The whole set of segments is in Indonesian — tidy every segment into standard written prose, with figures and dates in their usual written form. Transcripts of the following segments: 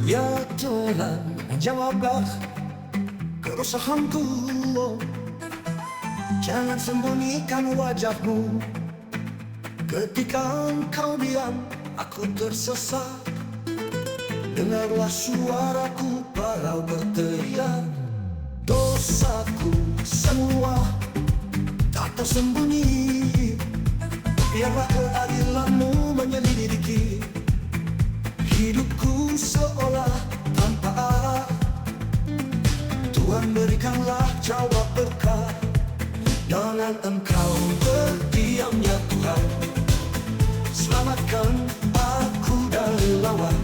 Ya Tuhan, jawablah keresahanku. Jangan sembunyikan wajahmu. Ketika engkau diam, aku tersesat. Dengarlah suaraku, parau berteriak. Dosaku semua tak tersembunyi. Biarlah keadilanmu menyelidiki hidupku seolah tanpa arah. Tuhan berikanlah jawab berkah. Jangan engkau berdiam ya Tuhan. Selamatkan aku dari lawan.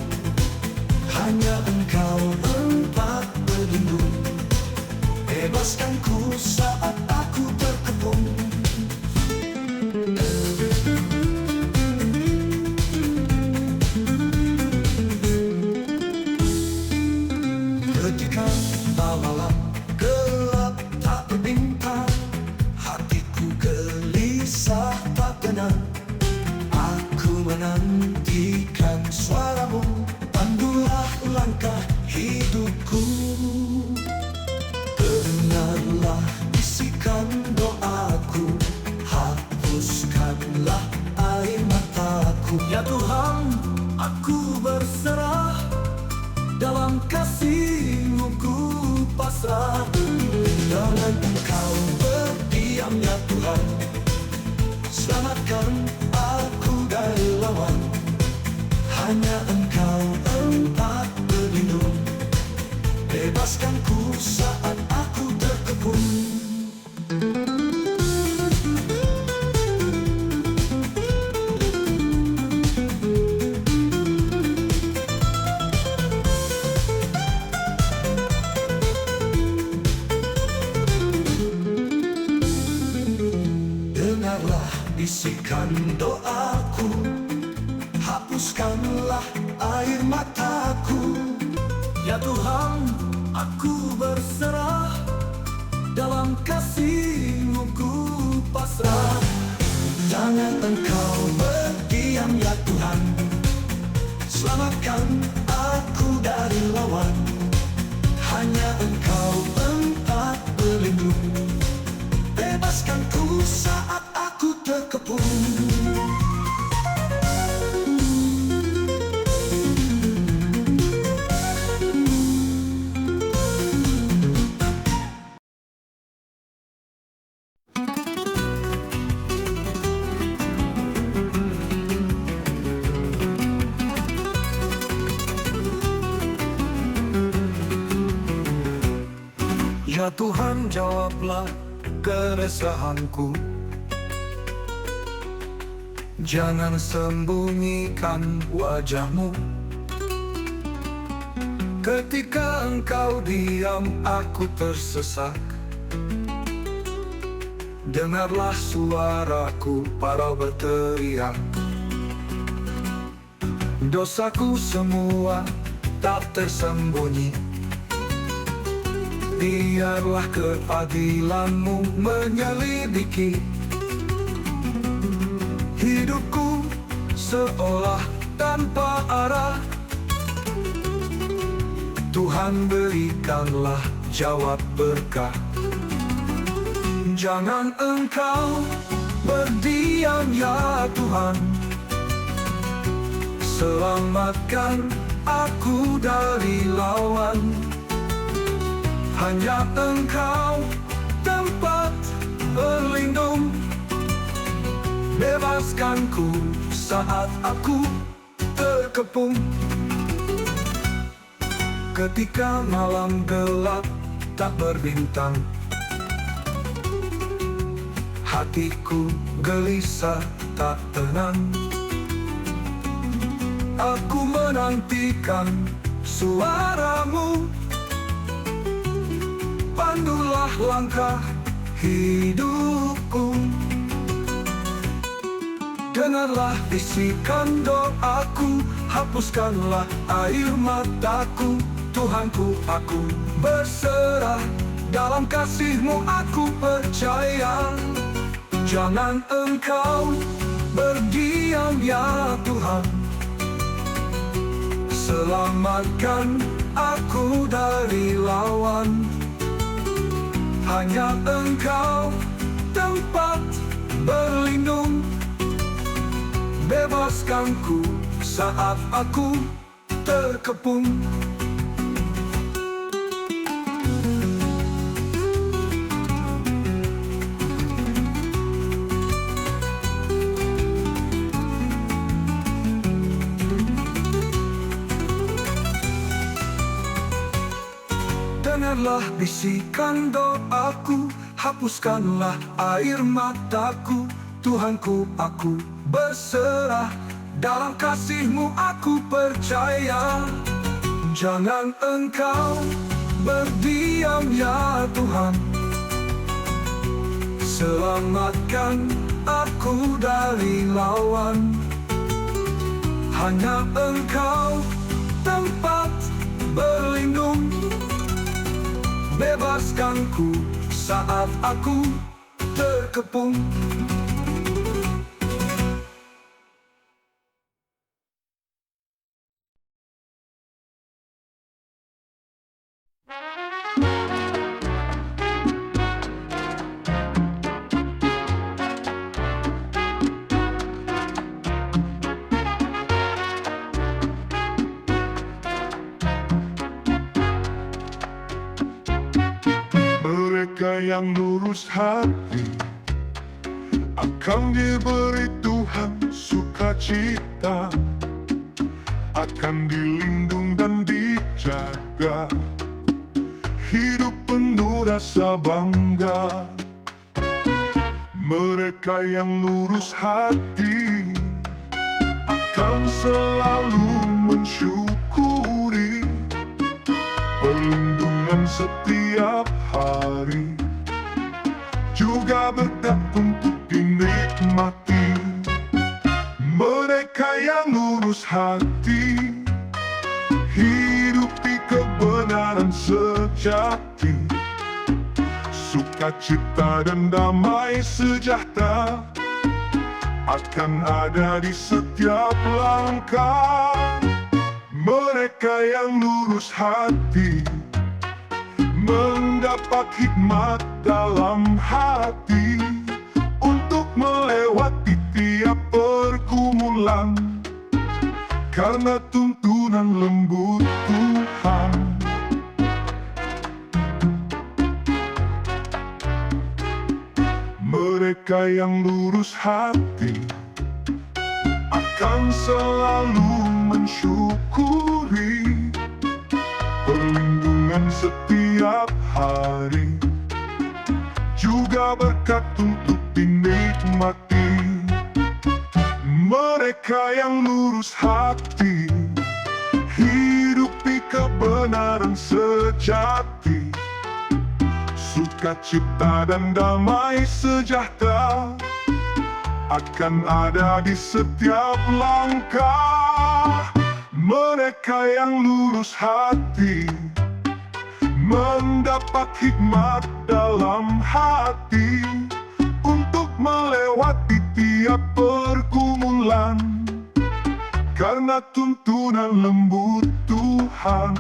Hanya engkau tempat berlindung. Bebaskanku saat aku terkepung. Ketika malam gelap tak berbintang, hatiku gelisah tak tenang. Aku menantikan suaramu, pandulah langkah hidupku. Dengarlah bisikan doaku, hapuskanlah air mataku. Ya Tuhan, aku berserah, dalam kasih-Mu ku pasrah. Jangan engkau berdiam ya Tuhan. Selamatkan aku dari lawan. Hanya engkau tempat berlindung. Bebaskanku saat aku terkepung. Dengarlah bisikan doaku, hapuskanlah air mataku. Ya Tuhan, aku berserah, dalam kasih-Mu ku pasrah. Jangan engkau berdiam ya Tuhan. Selamatkan aku dari lawan. Hanya engkau tempat berlindung. Bebaskanku saat aku terkepung. Ya Tuhan, jawablah keresahanku. Jangan sembunyikan wajah-Mu. Ketika engkau diam, aku tersesat. Dengarlah suaraku, parau berteriak. Dosaku semua tak tersembunyi. Biarlah keadilan-Mu menyelidiki hidupku seolah tanpa arah. Tuhan berikanlah jawab berkah. Jangan engkau berdiam ya Tuhan. Selamatkan aku dari lawan. Hanya engkau tempat berlindung. Bebaskanku saat aku terkepung. Ketika malam gelap tak berbintang, hatiku gelisah tak tenang. Aku menantikan suara-Mu, pandulah langkah hidupku. Dengarlah bisikan doaku, hapuskanlah air mataku. Tuhanku, aku berserah, dalam kasih-Mu aku percaya. Jangan engkau berdiam ya Tuhan. Selamatkan aku dari lawan. Hanya Engkau tempat berlindung. Bebaskanku saat aku terkepung. Dengarlah bisikan doaku, hapuskanlah air mataku. Tuhanku, aku berserah, dalam kasih-Mu aku percaya. Jangan Engkau berdiam ya Tuhan. Selamatkan aku dari lawan. Hanya Engkau tempat berlindung. Bebaskanku saat aku terkepung. Mereka yang lurus hati akan diberi Tuhan sukacita, akan dilindung dan dijaga, hidup penuh rasa bangga. Mereka yang lurus hati akan selalu mensyukuri perlindungan setiap hari, juga berkat untuk dinikmati. Mereka yang lurus hati hidup di kebenaran sejati, sukacita dan damai sejahtera akan ada di setiap langkah. Mereka yang lurus hati mendapat hikmat dalam hati untuk melewati tiap pergumulan, karena tuntunan lembut Tuhan. Mereka yang lurus hati akan selalu mensyukuri perlindungan setiap hari, juga berkat untuk dinikmati. Mereka yang lurus hati hidup di kebenaran sejati, sukacita dan damai sejahtera akan ada di setiap langkah. Mereka yang lurus hati mendapat hikmat dalam hati untuk melewati tiap pergumulan, karena tuntunan lembut Tuhan.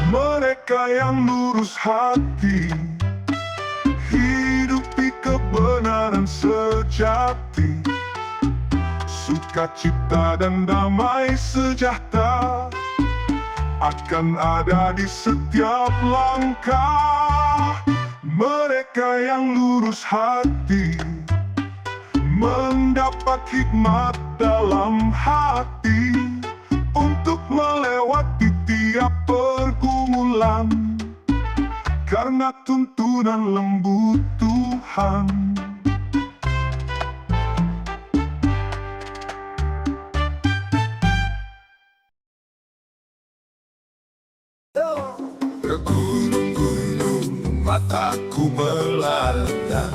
Mereka yang lurus hati hidup di kebenaran sejati, sukacita dan damai sejahtera akan ada di setiap langkah. Mereka yang lurus hati mendapat hikmat dalam hati untuk melewati tiap pergumulan, karena tuntunan lembut Tuhan. Bergunung-gunung aku melanda.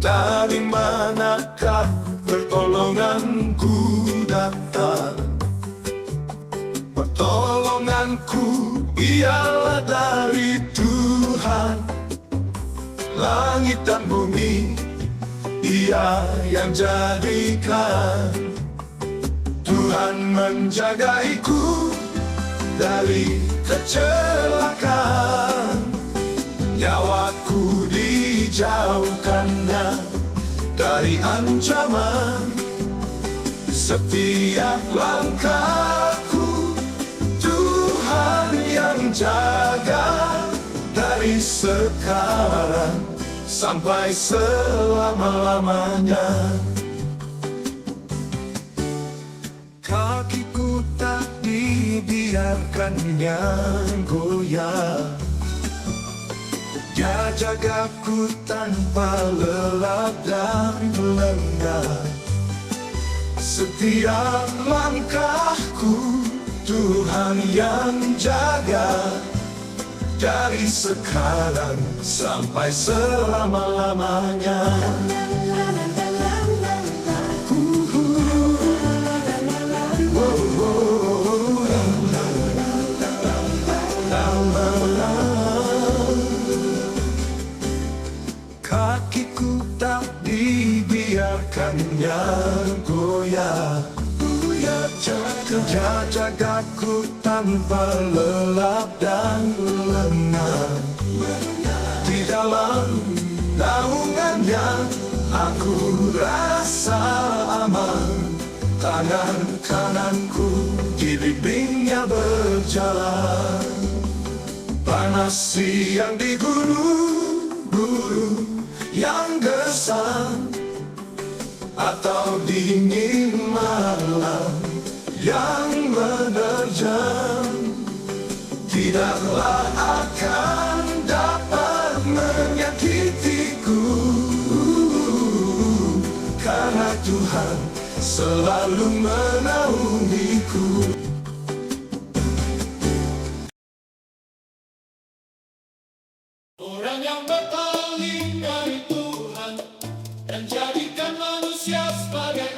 Dari manakah pertolonganku datang? Pertolonganku ialah dari Tuhan. Langit dan bumi Dia yang jadikan. Tuhan menjagaiku dari kecelakaan. Nyawaku dijauhkannya dari ancaman. Setiap langkahku Tuhan yang jaga. Dari sekarang sampai selama-lamanya. Kakiku tak dibiarkannya goyah. Dia jagaku tanpa lelah dan lengah. Setiap langkahku Tuhan yang jaga. Dari sekarang sampai selama-lamanya. Kakiku tak dibiarkannya goyah. Dia jagaku tanpa lelah dan lengah. Di dalam naungannya aku rasa aman. Tangan kananku di bimbingnya berjalan. Panas siang di guru-guru yang gersang, atau dingin malam yang menerjang, tidaklah akan dapat menyakitiku. Karena Tuhan selalu menaungiku. Orang yang berpaling dari Tuhan dan jadikan manusia sebagai